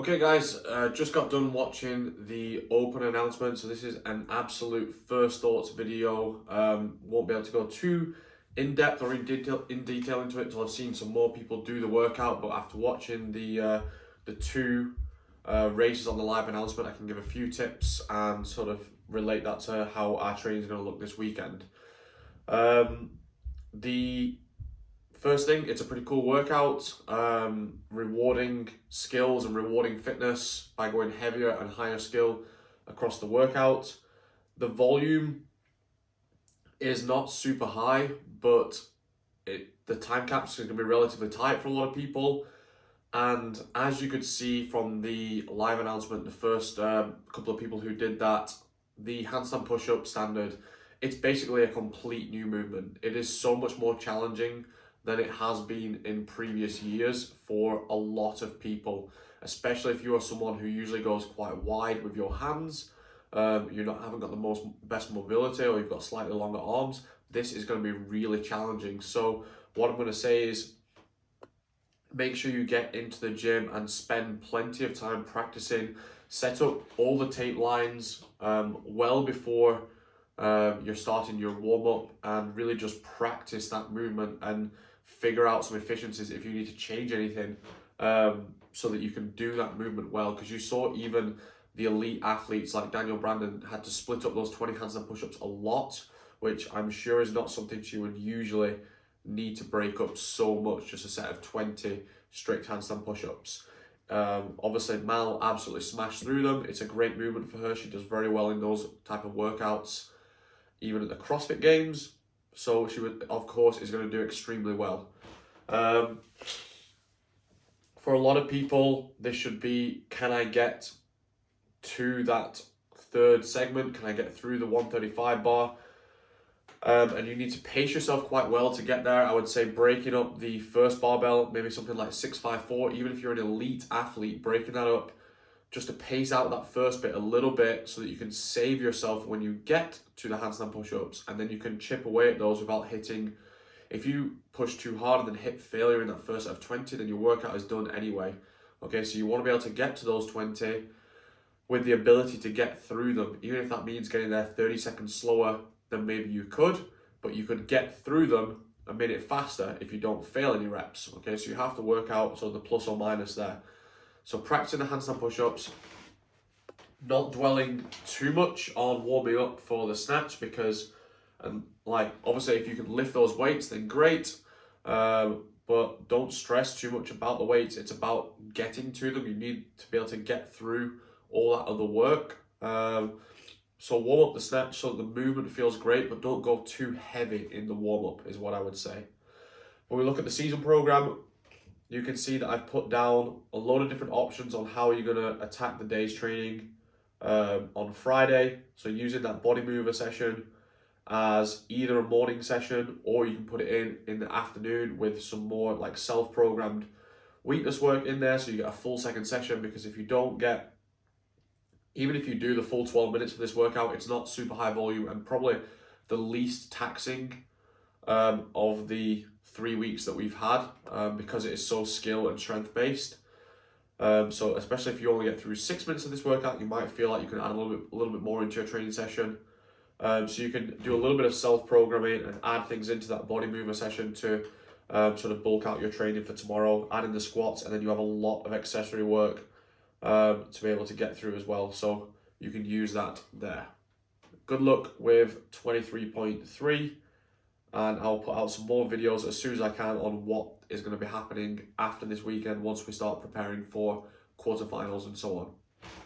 Okay guys, just got done watching the Open announcement, so this is an absolute first thoughts video. Won't be able to go too in-depth or in detail into it until I've seen some more people do the workout, but after watching the two races on the live announcement, I can give a few tips and sort of relate that to how our training is going to look this weekend. The First thing, it's a pretty cool workout, rewarding skills and rewarding fitness by going heavier and higher skill across the workout. The volume is not super high, but the time caps are going to be relatively tight for a lot of people. And as you could see from the live announcement, the first couple of people who did that, the handstand push-up standard, it's basically a complete new movement. It is so much more challenging than it has been in previous years for a lot of people, especially if you are someone who usually goes quite wide with your hands, haven't got the best mobility, or you've got slightly longer arms. This is going to be really challenging. So what I'm going to say is, make sure you get into the gym and spend plenty of time practicing. Set up all the tape lines well before you're starting your warm-up, and really just practice that movement and figure out some efficiencies if you need to change anything, so that you can do that movement well. Because you saw even the elite athletes like Daniel Brandon had to split up those 20 handstand push-ups a lot, which I'm sure is not something you would usually need to break up so much, just a set of 20 strict handstand push-ups. Obviously Mal absolutely smashed through them. It's a great movement for her. She does very well in those type of workouts, even at the CrossFit Games. So she would, of course, is going to do extremely well. For a lot of people, this should be, can I get to that third segment? Can I get through the 135 bar? And you need to pace yourself quite well to get there. I would say breaking up the first barbell, maybe something like 654, even if you're an elite athlete, breaking that up just to pace out that first bit a little bit so that you can save yourself when you get to the handstand push-ups, and then you can chip away at those without hitting. If you push too hard and then hit failure in that first set of 20, then your workout is done anyway. Okay, so you want to be able to get to those 20 with the ability to get through them, even if that means getting there 30 seconds slower than maybe you could, but you could get through them a minute faster if you don't fail any reps. Okay, so you have to work out sort of the plus or minus there. So practicing the handstand push-ups, not dwelling too much on warming up for the snatch, because obviously if you can lift those weights, then great, but don't stress too much about the weights. It's about getting to them. You need to be able to get through all that other work. So warm up the snatch so the movement feels great, but don't go too heavy in the warm-up is what I would say. When we look at the season program, you can see that I've put down a lot of different options on how you're going to attack the day's training on Friday. So using that body mover session as either a morning session, or you can put it in the afternoon with some more like self-programmed weakness work in there, so you get a full second session. Because if you don't get, even if you do the full 12 minutes for this workout, it's not super high volume and probably the least taxing of the 3 weeks that we've had, because it is so skill and strength based. So especially if you only get through 6 minutes of this workout, you might feel like you can add a little bit more into your training session. So you can do a little bit of self-programming and add things into that body mover session to sort of bulk out your training for tomorrow, add in the squats, and then you have a lot of accessory work to be able to get through as well. So you can use that there. Good luck with 23.3. And I'll put out some more videos as soon as I can on what is going to be happening after this weekend once we start preparing for quarterfinals and so on.